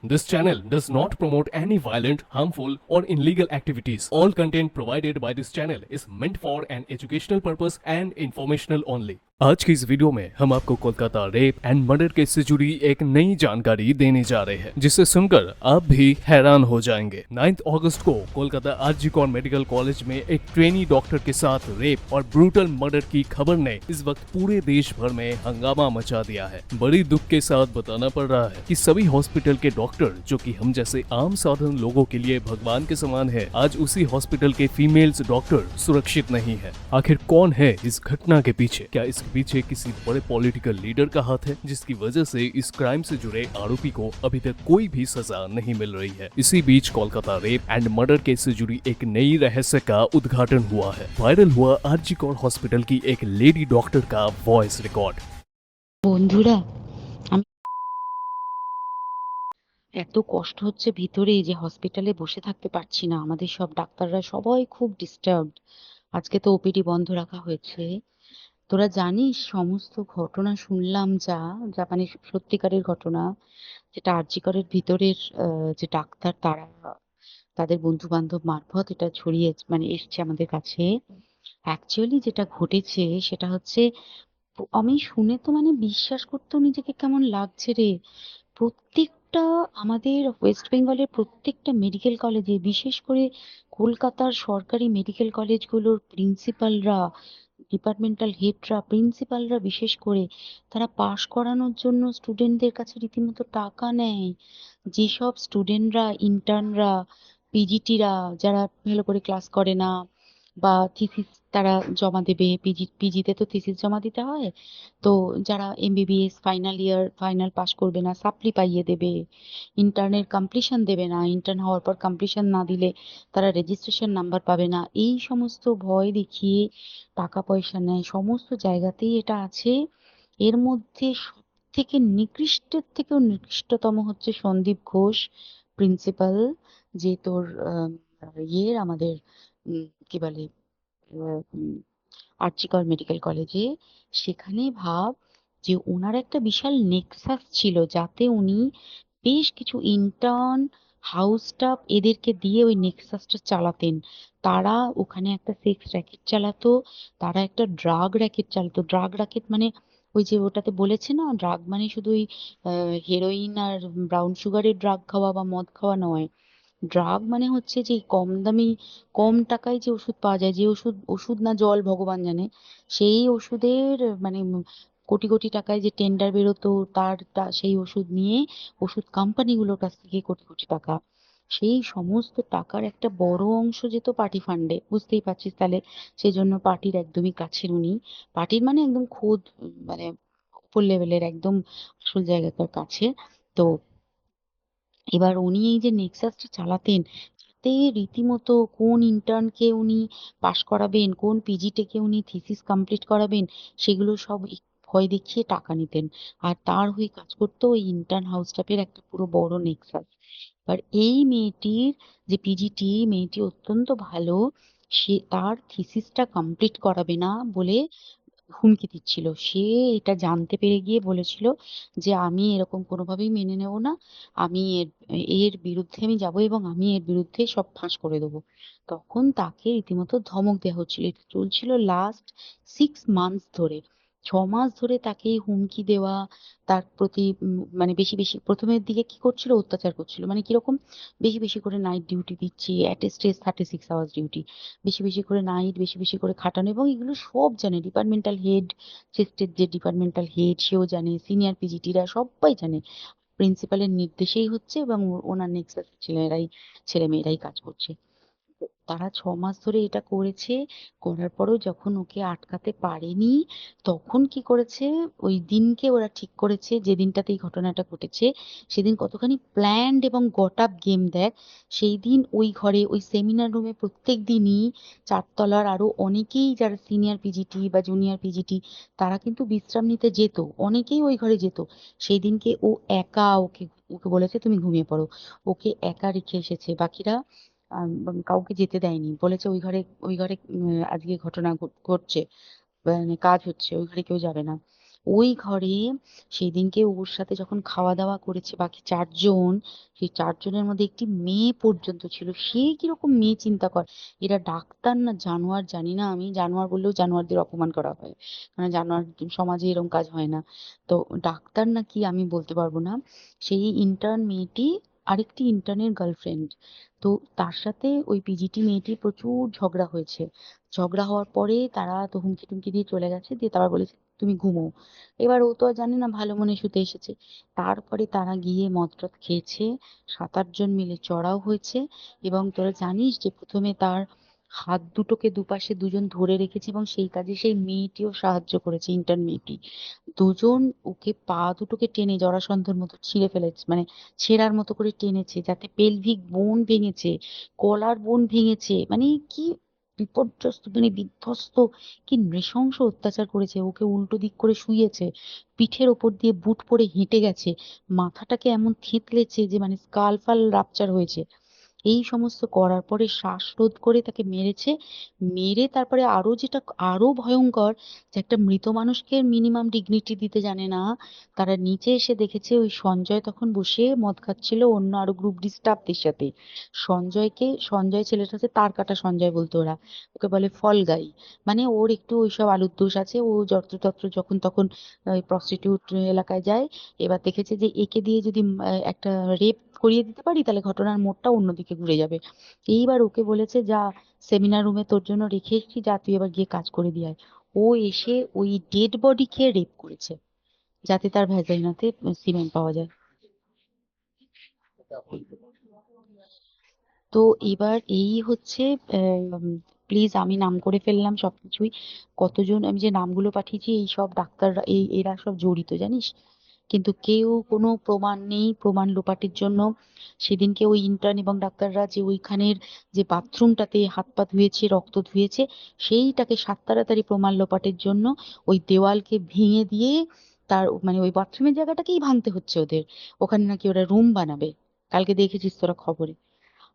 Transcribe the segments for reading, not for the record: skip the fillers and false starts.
This channel does not promote any violent, harmful, or illegal activities. All content provided by this channel is meant for an educational purpose and informational only. आज की इस video में हम आपको Kolkata rape and murder case से जुड़ी एक नई जानकारी देने जा रहे हैं, जिसे सुनकर आप भी हैरान हो जाएंगे। 9 अगस्त को Kolkata RG Kar medical college में एक ट्रेनी डॉक्टर के साथ रेप और ब्रूटल मर्डर की खबर ने इस वक्त पूरे देश भर में हंगामा मचा दिया है। बड़ी दुख के साथ बताना पड़ रहा है कि सभी हॉस्पिटल के डॉक्टर, जो कि हम जैसे आम साधारण लोगों के लिए भगवान के समान है, आज उसी हॉस्पिटल के फीमेल्स डॉक्टर सुरक्षित नहीं है। आखिर कौन है इस घटना के पीछे? क्या इसके पीछे किसी बड़े पॉलिटिकल लीडर का हाथ है, जिसकी वजह से इस क्राइम से जुड़े आरोपी को अभी तक कोई भी सजा नहीं मिल रही है? इसी बीच Kolkata rape and murder case से जुड़ी एक नई रहस्य का उद्घाटन हुआ है। वायरल हुआ आरजी कौर हॉस्पिटल की एक लेडी डॉक्टर का वॉइस रिकॉर्ड। বন্ধুরা, আমি এত কষ্ট হচ্ছে ভিতরে যে হসপিটালে বসে থাকতে পারছি না। আমাদের সব ডাক্তাররা সবাই খুব ডিস্টার্বড। আজকে তো ওপিডি বন্ধ রাখা হয়েছে। তোরা জানিস সমস্ত ঘটনা শুনলাম যা মানে সত্যিকারের ঘটনা, যেটা আরজি করের ভিতরের যে ডাক্তার তারা তাদের বন্ধু বান্ধব মারফত এটা ছড়িয়ে মানে এসছে আমাদের কাছে। অ্যাকচুয়ালি যেটা ঘটেছে সেটা হচ্ছে, আমি শুনে তো মানে বিশ্বাস করতেও নিজেকে কেমন লাগছে রে। প্রত্যেকটা আমাদের ওয়েস্ট বেঙ্গলের প্রত্যেকটা মেডিকেল কলেজে, বিশেষ করে কলকাতার সরকারি মেডিকেল কলেজগুলোর প্রিন্সিপালরা, ডিপার্টমেন্টাল হেডরা, প্রিন্সিপালরা বিশেষ করে, তারা পাশ করানোর জন্য স্টুডেন্টদের কাছে রীতিমতো টাকা নেয়। যেসব স্টুডেন্টরা, ইন্টার্নরা, পিজিটিরা যারা ভালো করে ক্লাস করে না বা থিসিস তারা জমা দেবে, পিজিতে তো থিসিস জমা দিতে হয়, তো যারা MBBS final year final pass করবে না সাপ্লি পাইয়ে দেবে, ইন্টার্নের কমপ্লিশন দেবে না, ইন্টার্ন হওয়ার পর কমপ্লিশন না দিলে তারা রেজিস্ট্রেশন নাম্বার পাবে না, এই সমস্ত ভয় দেখিয়ে টাকা পয়সা নেয়। সমস্ত জায়গাতেই এটা আছে। এর মধ্যে সব থেকে নিকৃষ্টের থেকেও নিকৃষ্টতম হচ্ছে সন্দীপ ঘোষ, প্রিন্সিপাল, যে তোর আমাদের কি বলে আরজি কর মেডিকেল কলেজে। সেখানে ভাব যে ওনার একটা বিশাল নেক্সাস ছিল, যাতে উনি বেশ কিছু ইন্টার্ন, হাউস স্টাফ এদেরকে দিয়ে ওই নেক্সাসটা চালাতেন। তারা ওখানে একটা সেক্স র্যাকেট চালাতো, তারা একটা ড্রাগ র্যাকেট চালাতো। ড্রাগ র্যাকেট মানে ওই যে ওটাতে বলেছে না, ড্রাগ মানে শুধু ওই হেরোইন আর ব্রাউন সুগারের ড্রাগ খাওয়া বা মদ খাওয়া নয়। ড্রাগ মানে হচ্ছে যে কম দামি, কম টাকায় যে ওষুধ পাওয়া যায়, যে ওষুধ, ওষুধ না জল ভগবান জানে, সেই ওষুধের মানে কোটি কোটি টাকায় যে টেন্ডার বেরোতো, সেই ওষুধ নিয়ে ওষুধ কোম্পানিগুলোর কাছ থেকে কোটি কোটি টাকা, সেই সমস্ত টাকার একটা বড় অংশ যেত পার্টি ফান্ডে। বুঝতেই পারছিস তাহলে। সেই জন্য পার্টির একদমই কাছের উনি, পার্টির মানে একদম খোদ মানে উপর লেভেলের একদম আসল জায়গাকার কাছে। তো এবার উনি এই যে নেক্সাসটা চালাতেন, তাতে রীতিমতো কোন ইন্টার্নকে উনি পাশ করাবেন, কোন পিজিটিকে উনি থিসিস কমপ্লিট করাবেন, সেগুলো সব ভয় দেখিয়ে টাকা নিতেন। আর তার হয়ে কাজ করতো ওই ইন্টার্ন হাউস স্টাফের একটা পুরো বড় নেক্সাস। এবার এই মেয়েটির যে পিজিটি, মেয়েটি অত্যন্ত ভালো, সে তার থিসিসটা কমপ্লিট করাবে না বলে হুমকি দিচ্ছিল। সে এটা জানতে পেরে গিয়ে বলেছিল যে আমি এরকম কোনোভাবেই মেনে নেব না, আমি এর এর বিরুদ্ধে আমি যাব এবং আমি এর বিরুদ্ধে সব ফাঁস করে দেবো। তখন তাকে রীতিমতো ধমক দেওয়া হচ্ছিল। এটা চলছিল লাস্ট 6 মান্থস ধরে। 6 মাস ধরে তাকে এই হুমকি দেওয়া, তার প্রতি মানে বেশি বেশি প্রথমের দিকে কি করছিল, অত্যাচার করছিল। মানে কিরকম, বেশি বেশি করে নাইট ডিউটি দিচ্ছে, at a stress 36 hours duty, বেশি বেশি করে নাইট, বেশি বেশি করে খাটানো, এবং এগুলো সব জানে ডিপার্টমেন্টাল হেড, চেস্টের যে ডিপার্টমেন্টাল হেড সেও জানে, সিনিয়র পিজিটিরা সবাই জানে। প্রিন্সিপালের নির্দেশেই হচ্ছে এবং ওনার নেক্সাস ছেলে মেয়েরাই কাজ করছে। তো তারা 6 মাস ধরে এটা করেছে। করার পরেও যখন ওকে আটকাতে পারেনি, তখন কি করেছে, ওই দিনকে ওরা ঠিক করেছে যে দিনটাতে এই ঘটনাটা ঘটেছে, সেদিন কতখানি প্ল্যান্ড এবং গট আপ গেম দেখ। সেই দিন ওই ঘরে, ওই সেমিনার রুমে প্রত্যেক দিনই চারতলার আরো অনেকেই যারা সিনিয়র পিজিটি বা জুনিয়র পিজিটি, তারা কিন্তু বিশ্রাম নিতে যেত, অনেকেই ওই ঘরে যেত। সেই দিনকে ও একা, ওকে ওকে বলেছে তুমি ঘুমিয়ে পড়ো, ওকে একা রেখে এসেছে। বাকিরা কাউকে যেতে দেয়নি, বলেছে ওই ঘরে আজকে ঘটনা ঘটছে, মানে কাজ হচ্ছে, ওই ঘরে কেউ যাবে না। ওই ঘরে সেদিনকে ওর সাথে যখন খাওয়া দাওয়া করেছে বাকি 4 জন, সেই 4 জনের মধ্যে একটি মেয়ে পর্যন্ত ছিল। সে কিরকম মেয়ে চিন্তা কর। এরা ডাক্তার না জানোয়ার জানি না আমি, জানোয়ার বললেও জানোয়ারদের অপমান করা হয়। মানে জানোয়ার সমাজে এরকম কাজ হয় না। তো ডাক্তার না কি আমি বলতে পারবো না। সেই ইন্টার্ন মেয়েটি আরেকটি ইন্টার্নের গার্লফ্রেন্ড। তো তার সাথে ওই পিজিটি মেয়েটির প্রচুর ঝগড়া হয়েছে। ঝগড়া হওয়ার পরে তারা তো হুমকি টুমকি দিয়ে চলে গেছে, দিয়ে তারপর বলেছে তুমি ঘুমোও। এবার ও তো আর জানে না ভালো মনে শুতে এসেছে। তারপরে তারা গিয়ে মদ টদ খেয়েছে, 7-8 জন মিলে চড়াও হয়েছে। এবং তোরা জানিস যে প্রথমে তার হাত দুটোকে দুপাশে দুজন ধরে রেখেছে এবং সেই কাজে সেই মেয়েটিও সাহায্য করেছে, ইন্টার্ন মেয়েটি। দুজন ওকে পা দুটোকে টেনে জরাসন্ধর মতো ছিঁড়ে ফেলেছে, মানে ছেঁড়ার মতো করে টেনেছে, যাতে পেলভিক বোন ভেঙেছে, গলার বোন ভেঙেছে। মানে কি বিপর্যস্ত, মানে বিধ্বস্ত, কি নৃশংস অত্যাচার করেছে। ওকে উল্টো দিক করে শুইয়েছে, পিঠের ওপর দিয়ে বুট পরে হেঁটে গেছে, মাথাটাকে এমন থেতলেছে যে মানে স্কাল ফাল রাপচার হয়েছে। এই সমস্ত করার পরে শ্বাসরোধ করে তাকে মেরেছে। মেরে তারপরে আরো যেটা আরো ভয়ঙ্কর, যে একটা মৃত মানুষকে মিনিমাম ডিগনিটি দিতে জানে না। তারা নিচে এসে দেখেছে ওই সঞ্জয় তখন বসে মদ খাচ্ছিল অন্য আরো গ্রুপ ডি স্টাফদের সাথে। সঞ্জয় ছেলেটা হচ্ছে তার কাটা সঞ্জয় বলতো ওরা, ওকে বলে ফল গাই। মানে ওর একটু ওইসব আলুর দোষ আছে, ও যত্রতত্র যখন তখন ওই প্রস্টিটিউট এলাকায় যায়। এবার দেখেছে যে একে দিয়ে যদি একটা রেপ করিয়ে দিতে পারি তাহলে ঘটনার মোড়টা অন্যদিকে ঘুরে যাবে। এইবার ওকে বলেছে যা, সেমিনার রুমে তোর জন্য রেখে এসেছি, যা তুই এবার গিয়ে কাজ করে দিয়ে আয়। ও এসে ওই ডেড বডি খেয়ে রেপ করেছে, যাতে তার ভ্যাজাইনাতে সিমেন্ট পাওয়া যায়। তো এবার এই হচ্ছে, প্লিজ আমি নাম করে ফেললাম সবকিছুই। কতজন আমি যে নামগুলো পাঠিয়েছি এই সব ডাক্তাররা, এরা সব জড়িত জানিস। কিন্তু কেউ কোনো প্রমাণ নেই, প্রমাণ লোপাটের জন্য সেদিনকে ওই ইন্টার্ন এবং ডাক্তাররা যে ওইখানের যে বাথরুমটাতে হাত পা ধুয়েছে, রক্ত ধুয়েছে, সেইটাকে সাত তাড়াতাড়ি প্রমাণ লোপাটের জন্য ওই দেওয়ালকে ভেঙে দিয়ে তার মানে ওই বাথরুমের জায়গাটাকেই ভাঙতে হচ্ছে ওদের। ওখানে নাকি ওরা রুম বানাবে, কালকে দেখেছিস তোরা খবরে।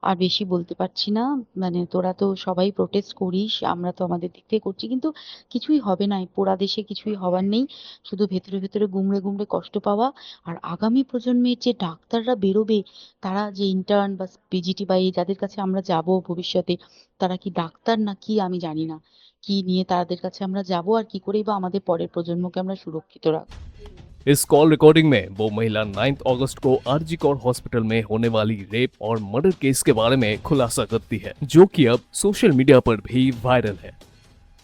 আর বেশি বলতে পারছি না, মানে তোরা তো সবাই প্রোটেস্ট করিস, আমরা তো আমাদের দিক থেকে করছি, কিন্তু কিছুই হবে না। এই পোড়া দেশে কিছুই হবার নেই, শুধু ভেতরে ভেতরে গুমড়ে গুমড়ে কষ্ট পাওয়া। আর আগামী প্রজন্মের যে ডাক্তাররা বেরোবে, তারা যে ইন্টার্ন বা পিজিটি বা এই যাদের কাছে আমরা যাব ভবিষ্যতে, তারা কি ডাক্তার না কি আমি জানি না। কি নিয়ে তাদের কাছে আমরা যাব, আর কি করেই বা আমাদের পরের প্রজন্মকে আমরা সুরক্ষিত রাখবো। इस कॉल रिकॉर्डिंग में वो महिला 9 अगस्त को आरजी कौर हॉस्पिटल में होने वाली रेप और मर्डर केस के बारे में खुलासा करती है, जो कि अब सोशल मीडिया पर भी वायरल है।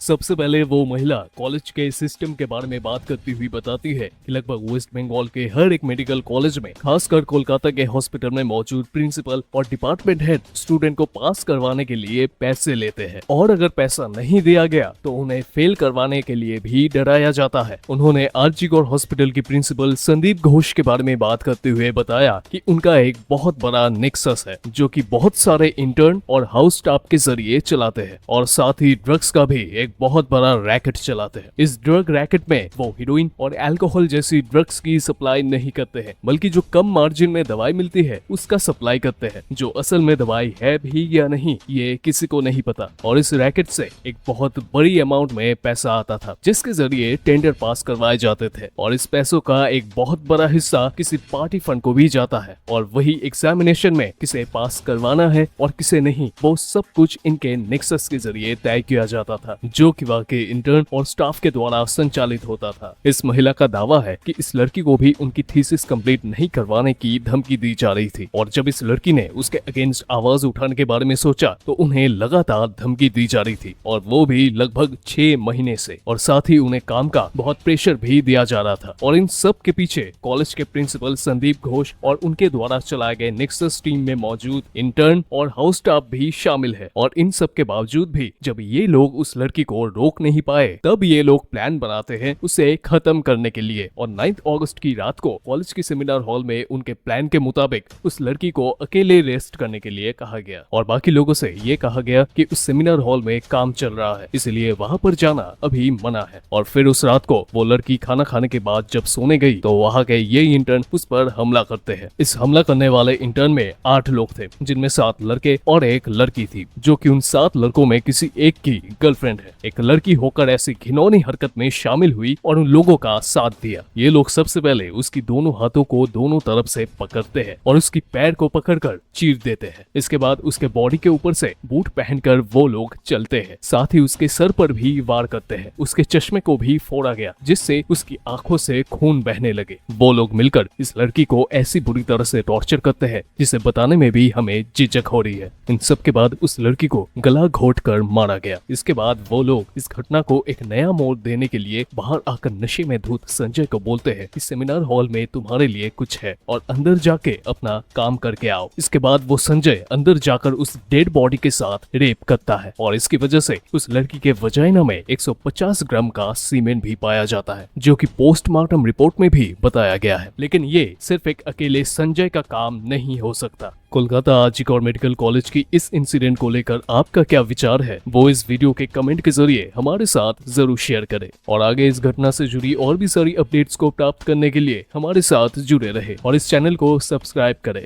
सबसे पहले वो महिला कॉलेज के सिस्टम के बारे में बात करती हुई बताती है कि लगभग वेस्ट बंगाल के हर एक मेडिकल कॉलेज में, खासकर कोलकाता के हॉस्पिटल में मौजूद प्रिंसिपल और डिपार्टमेंट हेड स्टूडेंट को पास करवाने के लिए पैसे लेते हैं, और अगर पैसा नहीं दिया गया तो उन्हें फेल करवाने के लिए भी डराया जाता है। उन्होंने आरजी गौर हॉस्पिटल की प्रिंसिपल संदीप घोष के बारे में बात करते हुए बताया कि उनका एक बहुत बड़ा नेक्सस है, जो कि बहुत सारे इंटर्न और हाउस स्टाफ के जरिए चलाते हैं, और साथ ही ड्रग्स का भी एक बहुत बड़ा रैकेट चलाते हैं। इस ड्रग रैकेट में वो हीरोइन और अल्कोहल जैसी ड्रग्स की सप्लाई नहीं करते हैं, बल्कि जो कम मार्जिन में दवाई मिलती है उसका सप्लाई करते हैं। जो असल में दवाई है भी या नहीं ये किसी को नहीं पता, और इस रैकेट से एक बहुत बड़ी अमाउंट में पैसा आता था, जिसके जरिए टेंडर पास करवाए जाते थे, और इस पैसों का एक बहुत बड़ा हिस्सा किसी पार्टी फंड को भी जाता है, और वही एग्जामिनेशन में किसे पास करवाना है और किसे नहीं, वो सब कुछ इनके नेक्सस के जरिए तय किया जाता था, जो कि वाकई इंटर्न और स्टाफ के द्वारा संचालित होता था। इस महिला का दावा है कि इस लड़की को भी उनकी थीसिस कंप्लीट नहीं करवाने की धमकी दी जा रही थी, और जब इस लड़की ने उसके अगेंस्ट आवाज उठाने के बारे में सोचा तो उन्हें लगातार धमकी दी जा रही थी, और वो भी लगभग 6 महीने से, और साथ ही उन्हें काम का बहुत प्रेशर भी दिया जा रहा था। और इन सब के पीछे कॉलेज के प्रिंसिपल संदीप घोष और उनके द्वारा चलाए गए नेक्सस टीम में मौजूद इंटर्न और हाउस स्टाफ भी शामिल है। और इन सब के बावजूद भी जब ये लोग उस लड़की को रोक नहीं पाए, तब ये लोग प्लान बनाते हैं उसे खत्म करने के लिए, और 9 अगस्त की रात को कॉलेज के सेमिनार हॉल में उनके प्लान के मुताबिक उस लड़की को अकेले रेस्ट करने के लिए कहा गया, और बाकी लोगों से ये कहा गया कि उस सेमिनार हॉल में काम चल रहा है, इसलिए वहाँ पर जाना अभी मना है। और फिर उस रात को वो लड़की खाना खाने के बाद जब सोने गई तो वहाँ के ये इंटर्न उस पर हमला करते हैं। इस हमला करने वाले इंटर्न में 8 लोग थे, जिनमें 7 लड़के और एक लड़की थी, जो कि उन 7 लड़कों में किसी एक की गर्लफ्रेंड है। एक लड़की होकर ऐसी घिनौनी हरकत में शामिल हुई और उन लोगों का साथ दिया। ये लोग सबसे पहले उसकी दोनों हाथों को दोनों तरफ से पकड़ते हैं और उसकी पैर को पकड़कर चीर देते हैं। इसके बाद उसके बॉडी के ऊपर से बूट पहनकर वो लोग चलते हैं। साथ ही उसके सर पर भी वार करते हैं। उसके चश्मे को भी फोड़ा गया, जिससे उसकी आंखों से खून बहने लगे। वो लोग मिलकर इस लड़की को ऐसी बुरी तरह से टॉर्चर करते हैं जिसे बताने में भी हमें झिझक हो रही है। इन सब के बाद उस लड़की को गला घोट कर मारा गया। इसके बाद वो लोग इस घटना को एक नया मोड़ देने के लिए बाहर आकर नशे में धुत संजय को बोलते हैं कि सेमिनार हॉल में तुम्हारे लिए कुछ है और अंदर जाके अपना काम करके आओ। इसके बाद वो संजय अंदर जाकर उस डेड बॉडी के साथ रेप करता है और इसकी वजह से उस लड़की के वजाइना में 150 ग्राम का सीमेंट भी पाया जाता है, जो कि पोस्टमार्टम रिपोर्ट में भी बताया गया है। लेकिन ये सिर्फ एक अकेले संजय का काम नहीं हो सकता। कोलकाता आरजीकर मेडिकल कॉलेज की इस इंसिडेंट को लेकर आपका क्या विचार है, वो इस वीडियो के कमेंट के जरिए हमारे साथ जरूर शेयर करें और आगे इस घटना से जुड़ी और भी सारी अपडेट्स को प्राप्त करने के लिए हमारे साथ जुड़े रहे और इस चैनल को सब्सक्राइब करें।